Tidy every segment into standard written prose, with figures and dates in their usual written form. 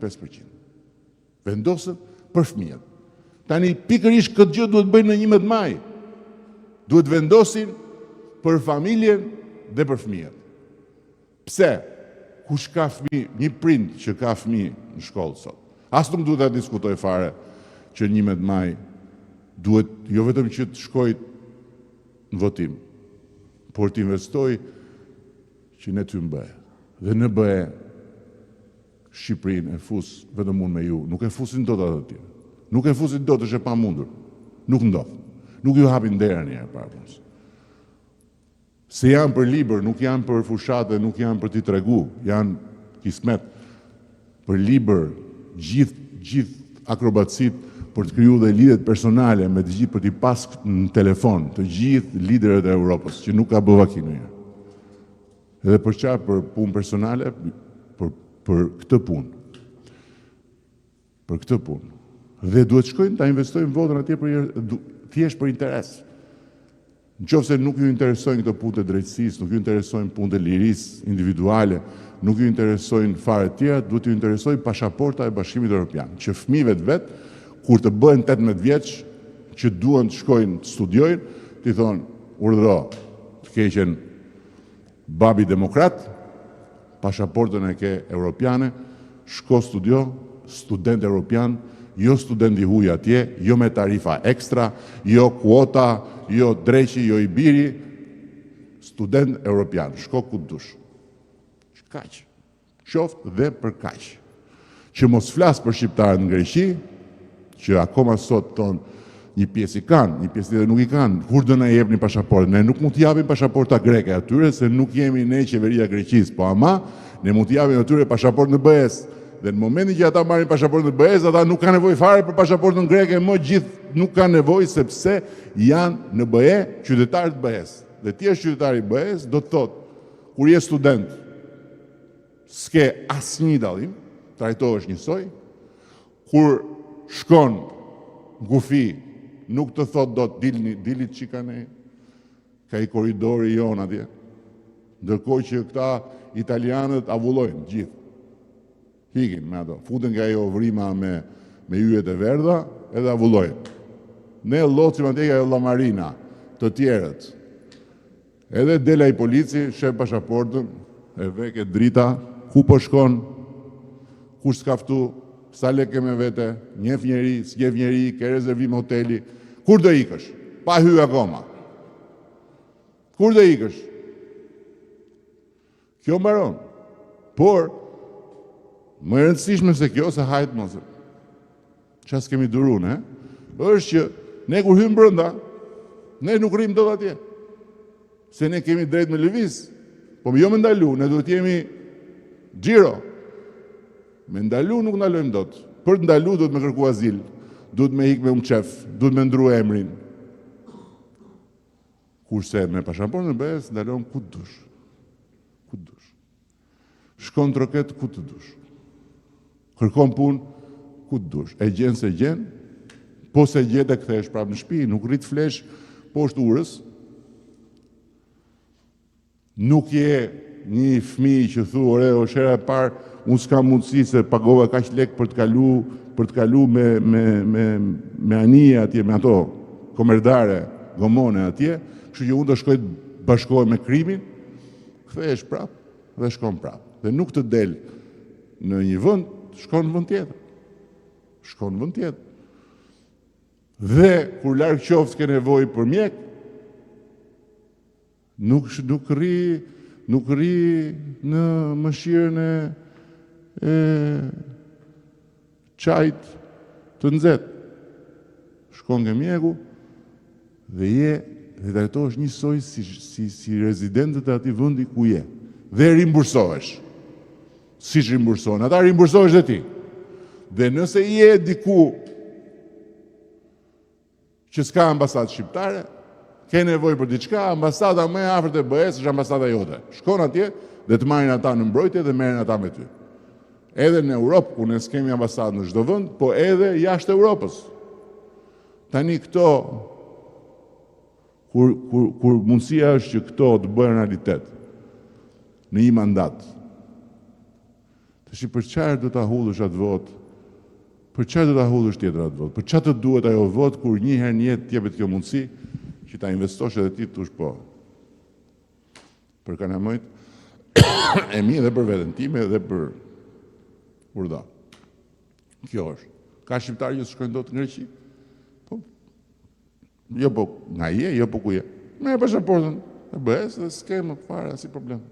25%. Vendosën për fëmijët. Tani pikërisht këtë gjë duhet bëjnë në 11 maj. Duhet vendosin për familjen dhe për fëmijët. Pse? Kush ka fëmijë, një prind që ka fëmijë në shkollë sot. As nuk duhet ta diskutoj fare që 11 maj duhet jo vetëm që të shkojë në votim, por të investoj që ne ty mbëhe. Dhe në bëhe Shqipërinë e fus vetëm unë me ju. Nuk e fusin dot ato të tjerë. Nuk e fusin dot, është e pamundur. Nuk ndodh. Nuk ju hapin derën një herë para punës. Se janë për libër, nuk janë për fushate, nuk janë për t'i tregu, janë kismet për libër, gjithë akrobatësit për të kriju dhe lidhet personale me të gjithë për t'i pas në telefon, të gjithë liderët e Europës, që nuk ka bëvaki në një. Edhe për qa, për punë personale, për këtë punë. Për këtë punë. Dhe duhet shkojnë ta investojnë votën atje thjesht për interes. Në qoftë se nuk ju interesojnë këto punë të drejtësisë, nuk ju interesojnë punë të lirisë individuale, nuk ju interesojnë fare tjera, duhet ju interesojnë pasaporta e Bashkimit Evropian, që fëmijëve vetë, kur të bëhen 18 vjeç, që duan të shkojnë të studiojnë, t'i thonë, urdhëro, të keqen babi demokrat, pasaportën e ke europiane, shko studio, student europian, jo student i huj atje, jo me tarifa ekstra, jo kuota, jo dreqi, jo i biri, student europian, shko ku të dush. Kaq, qoftë dhe për kaq. Që mos flas për shqiptarët në Greqi, që akoma sot tonë një pjesë i kanë, një pjesë tjetër nuk i kanë, kur do na jepni pasaportë? Ne nuk mund t'i japim pasaporta greke atyre, se nuk jemi ne qeveria e Greqisë, po ama ne mund t'i japim atyre pasaportë në BE-s. Dhe në momentin që ata marrin pasaportën në BE-s, ata nuk kanë nevojë fare për pasaportën greke, më gjithë nuk kanë nevojë sepse janë në BE qytetarë të BE-s. Dhe ti je qytetar i BE-s, do të thotë, kur je student, s'ke asnjë dallim, trajtohesh njësoj. Kur shkon gufi, nuk të thot do të dilit çikane, ka i koridori jon atje. Ndërkohë që këta italianët avullojnë gjithë. Hikin me ato, futen nga ajo vrima me yjet e verdha, edhe avullojnë. Ne llocim atje nga La Marina, të tjerët. Edhe dela i polici, shef pasaportën, e veke drita, ku po shkon, kush s'ka ftu, sa lek me vete, njef njeri, s'jef njeri, ke rezervim hoteli, kur do ikësh? Pa hy akoma. Kur do ikësh? Kjo mbaron. Por, më e rëndësishme se kjo, se hajtë mos. Ças kemi duru, ne? Është që ne kur hymë brenda, ne nuk rrim dot atje. Se ne kemi drejt me lëviz, po jo me ndalu, ne duhet jemi xhiro. Me ndalu nuk ndalojmë dot. Për të ndalu duhet me kërku azil, duhet me ik me qef, duhet me ndru emrin. Kurse me pasaportën në BE-s ndalojmë ku të dush. Ku të dush. Shkon troket ku të dush. Kërkon punë ku të dush. E gjen se gjen, po se gjet e kthesh prapë në shtëpi, nuk rrit flesh poshtë urës. Nuk je një fëmijë që thu, ore, o shera e parë, unë s'kam mundësi se pagova kaq lek për të kalu me anije atje, me ato komerdare, gomone atje, kështu që unë do shkoj të bashkohem me krimin, kthehesh prapë dhe shkon prapë. Dhe nuk të del në një vend, shkon në vend tjetër. Shkon në vend tjetër. Dhe kur larg qoftë ke nevojë për mjek, nuk rri në mëshirën e qajt të nxehtë. Shkon nga mjeku dhe trajtohesh njësoj si rezidentët e atij vendi ku je. Dhe rimbursohesh. Siç rimbursohen, ata rimbursohesh dhe ti. Dhe nëse je diku që s'ka ambasadë shqiptare, ke nevojë për diçka, ambasada më e afërt e BE-s është ambasada jote. Shkon atje dhe të marrin ata në mbrojtje dhe merren ata me ty. Edhe në Europë, ku ne s'kemi ambasadë në çdo vend, po edhe jashtë Europës. Tani këto, kur mundësia është që këto të bëhen realitet, në një mandat, të Tash për çfarë do ta hullësh atë votë? Për çfarë do ta hullësh tjetër atë votë? Për çfarë të duhet ajo votë kur një herë në jetë t'jepet kjo mundësi që ta investosh edhe ti thosh po. Për kanamojt e mi dhe për veten time dhe për urda. Kjo është. Ka shqiptarë që shkojnë dot në Greqi? Po. Jo po nga je, jo po ku je. Me pasaportën e BE-s dhe s'ke më fare asnjë problem.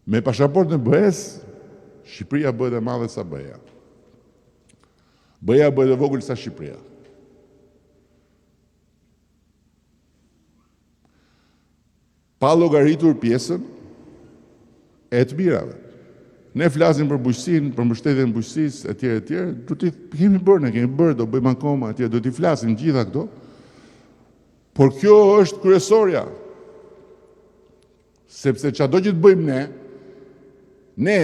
Me pasaportën e BE-s, Shqipëria bëhet e madhe sa BE-ja. BE-ja bëhet e vogël sa Shqipëria. Pa llogaritur pjesën e të mirave. Ne flasim për bujqësinë, për mbështetjen e bujqësisë etj, do t'i kemi bërë, ne kemi bërë, do bëjmë akoma etj, do t'i flasim gjitha këto. Por kjo është kryesorja. Sepse çado që të bëjmë ne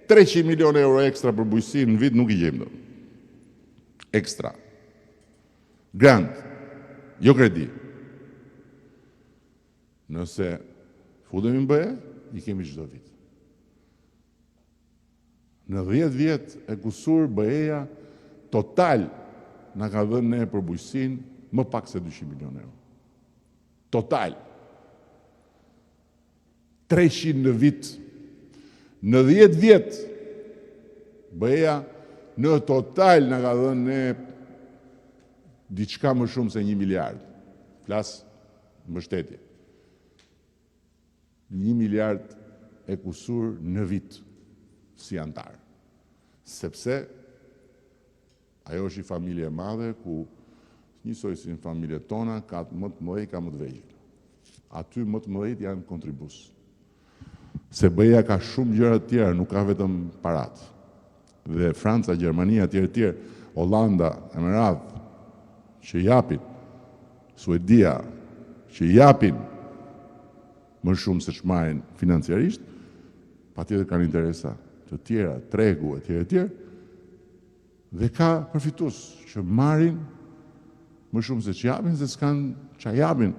300 milion euro ekstra për bujqësinë në vit nuk i gjejmë dot. Ekstra. Grant, jo kredi. Nëse futemi në BE, i kemi çdo vit. Në 10 vjet e kusur BE-ja total na ka dhënë ne për bujqësinë më pak se 200 milion euro. Total. 300 në vit. Në 10 vjet BE-ja në total na ka dhënë ne diçka më shumë se 1 miliard. Flas mbështetje. 1 miliard e kusur në vit si antar. Sepse ajo është një familje e madhe ku njësoj si në familje tona ka më të mëdhej, ka më të vegjël. Aty më të mëdhejt janë kontribus. Se BE-ja ka shumë gjëra të tjera, nuk ka vetëm parat. Dhe Franca, Gjermania, tjerë, Hollanda, Emirat, që japin, Suedia, që japin më shumë se ç'marrin financiarisht, patjetër kanë interesa të tjera, tregu etj, dhe ka përfitues që marrin më shumë se ç'japin, se s'kan ç'a japin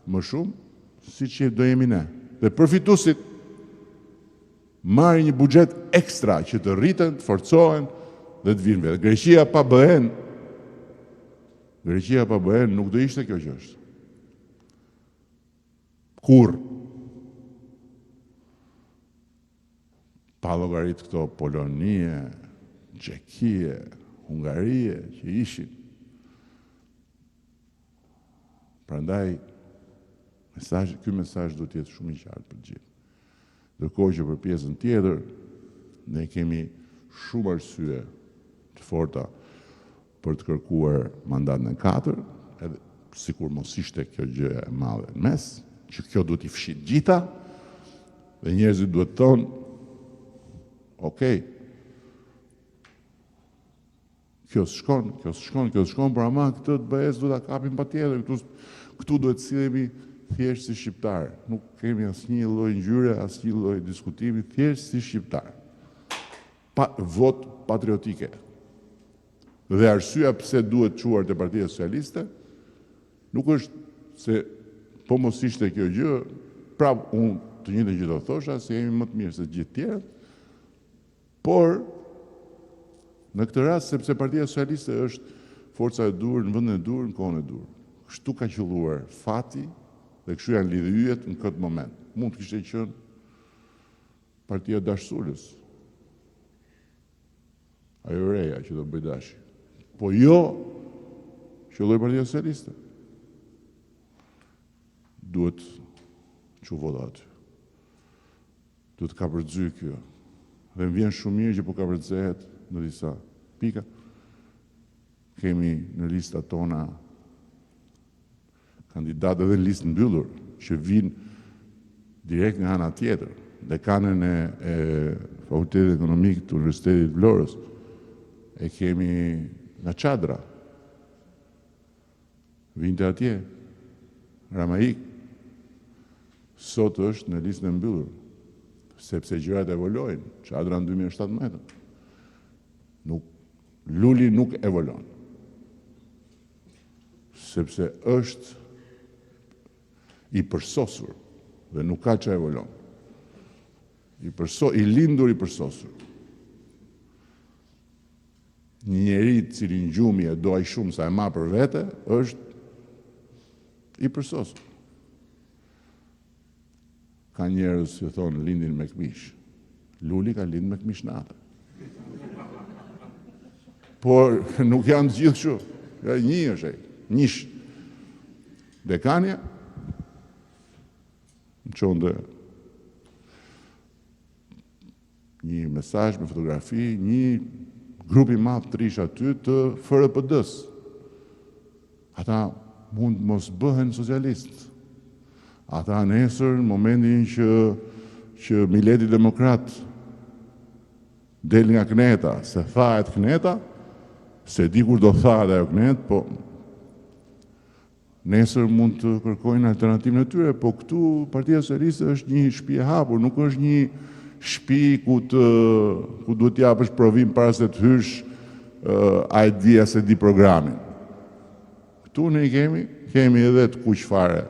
më shumë siç do jemi ne. Dhe përfituesit marrin një buxhet ekstra që të rriten, të forcohen dhe të vinë vetë. Greqia pa BE-n nuk do ishte kjo që është. Kur pa llogarit këto Polonie, Gjekie, Hungarie që ishin. Prandaj ky mesazh duhet të jetë shumë i qartë për të gjithë. Ndërkohë që për pjesën tjetër ne kemi shumë arsye të forta për të kërkuar mandatin e 4, edhe sikur mos ishte kjo gjë e madhe në mes, që kjo duhet i fshit gjitha, dhe njerëzit duhet thonë, okej, kjo s'shkon, por ama këtë të BE-s duhet ta kapim patjetër, këtu duhet sillemi thjesht si shqiptar. Nuk kemi asnjë lloj ngjyre, asnjë lloj diskutimi, thjesht si shqiptar. Vot patriotike. Dhe arsyeja pse duhet çuar te Partia Socialiste nuk është se po mos ishte kjo gjë, prap unë të njëjtën gjë do thosha se jemi më të mirë se gjithë tjerët, por në këtë rast sepse Partia Socialiste është forca e dur në vendin e dur, në kohën e dur. Kështu ka qelluar fati dhe kështu janë lidhur yjet në këtë moment. Mund të kishte qenë Partia Dashurës. Ajo reja që do bëj dashi. Po jo që lloj Partia Socialiste. Duhet që vota aty. Duhet ka përgzy kjo. Dhe më vjen shumë mirë që po ka përgjehet në disa pika. Kemi në listat tona kandidatë dhe listë mbyllur që vinë direkt nga ana tjetër. Dekanën e Fakultetit Ekonomik të Universitetit Vlorës e kemi nga Çadra. Vinte atje. Ramaik sot është në listën e mbyllur, sepse gjërat evolojnë. Çadra në 2017. Luli nuk evolon. Sepse është i përsosur dhe nuk ka që evolon. i lindur i përsosur. Një njeri cili në gjumi e do aq shumë sa e ma për vete, është i përsosur. Ka njerëz që thonë lindin me këmish. Luli ka lind me këmish natë. Por nuk janë gjithë kështu. Një është njësh. Dekania më çonte një mesazh me fotografi, një grup i madh trish aty të FRPD-s. Ata mund mos bëhen socialistë. Ata nesër, në momentin që Mileti Demokrat del nga Kneta, se thahet Kneta, se di kur do thahet ajo Knet, po nesër mund të kërkojnë alternativën e tyre, po këtu Partia Socialiste është një shtëpi e hapur, nuk është një shtëpi ku duhet t'japësh provim para se të hysh a e di as e di programin. Këtu ne kemi edhe të kuq fare,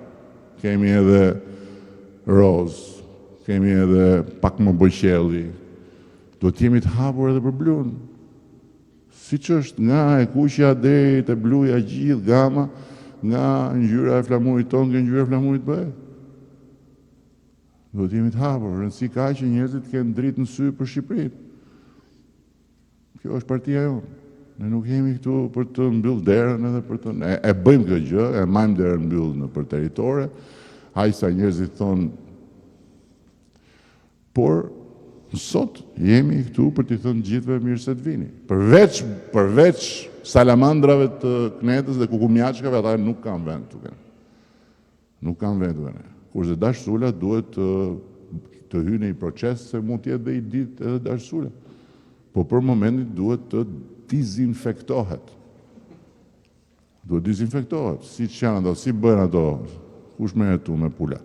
kemi edhe roz, kemi edhe pak më bëqelli, do t'jemi të hapur edhe për blun. Si që është nga e kuqja deri te bluja gjithë gama, nga ngjyra e flamurit tonë ke ngjyra e flamurit bëhe. Do t'jemi të hapur, rëndësi ka që njerëzit kenë dritë në sy për Shqipërinë. Kjo është partia jonë. Ne nuk jemi këtu për të mbyllë derën edhe për të... E bëjmë kjo gjë, e majmë derën mbyllë në për teritore, aq sa njerëzit thonë, por sot jemi këtu për t'i thënë gjithëve mirë se të vini. Përveç salamandrave të Knetës dhe kukumjaçkave, ata nuk kanë vend këtu. Nuk kanë vend këtu. Kurse Dash Sula duhet të hyjë në një proces se mund t'jetë dhe i ditë edhe Dash Sula. Po për momentin duhet të dezinfektohet. Duhet dezinfektohet. Si që janë ato, si bëjnë ato, kush me jetu me pula,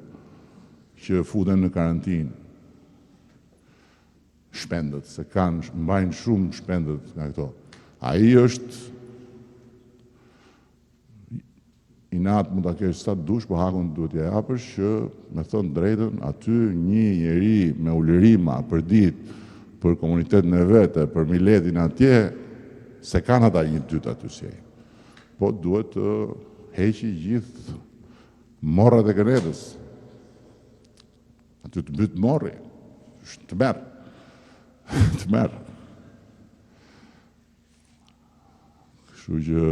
që futen në karantinë. Shpendët, se kanë, mbajnë shumë shpendët nga këto. Ai është i natë mund ta kesh sa dush, po hakun duhet t'ja japësh që, me thënë drejtën, aty një njeri me ulërima për ditë, për komunitetin e vete, për miletin atje, se kanë ata një dytë aty si ai. Po duhet të heqi gjithë morrat e Knetës. Aty të mbyt morri, të merë. Të merë. Kështu që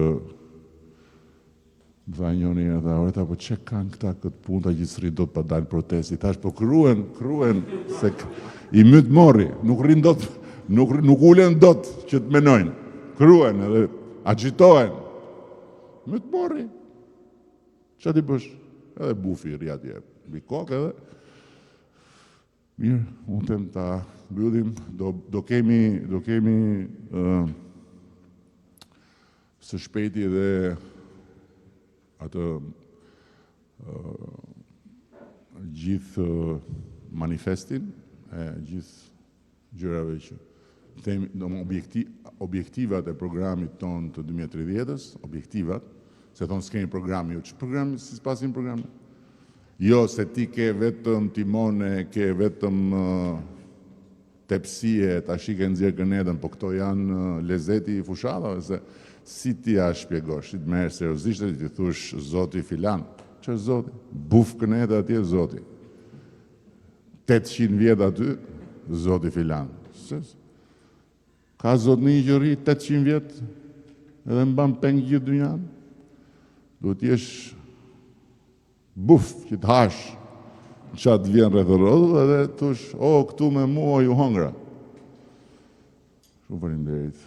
më tha njëri e tha, oreta, po që kanë këta këtë punë, ta gjithësri do të pa dalë protesti. Tash, po kruen, se i myt morri, nuk rinë dot, nuk ulen dot që të menojnë. Kruen edhe agitohen. Myt morri. Që ti bësh? Edhe bufi rri atje. Mbi kokë edhe. Mirë, unë tem ta mbyllim, do kemi së shpejti dhe atë gjithë manifestin e gjithë gjërave që objektivat e programit tonë të 2030-ës, objektivat, se thonë s'kemi programi, që programi, si s'pasim programi? Jo, se ti ke vetëm timone, ke vetëm tepsie, ta shike nxjerr Knetën, po këto janë lezeti i fushatave, se si ti a shpjegosh, si të merr seriozisht e ti thush zoti filan, që është zoti? Buf Kneta atje zoti. 800 vjet aty, zoti filan. Ka zotni që rri 800 vjet, edhe mban peng gjithë dynjan. Duhet t'jesh buf, që t'hash qatë vjen rreth rrodhë edhe thush, këtu me mua ju hongra. Shumë faleminderit.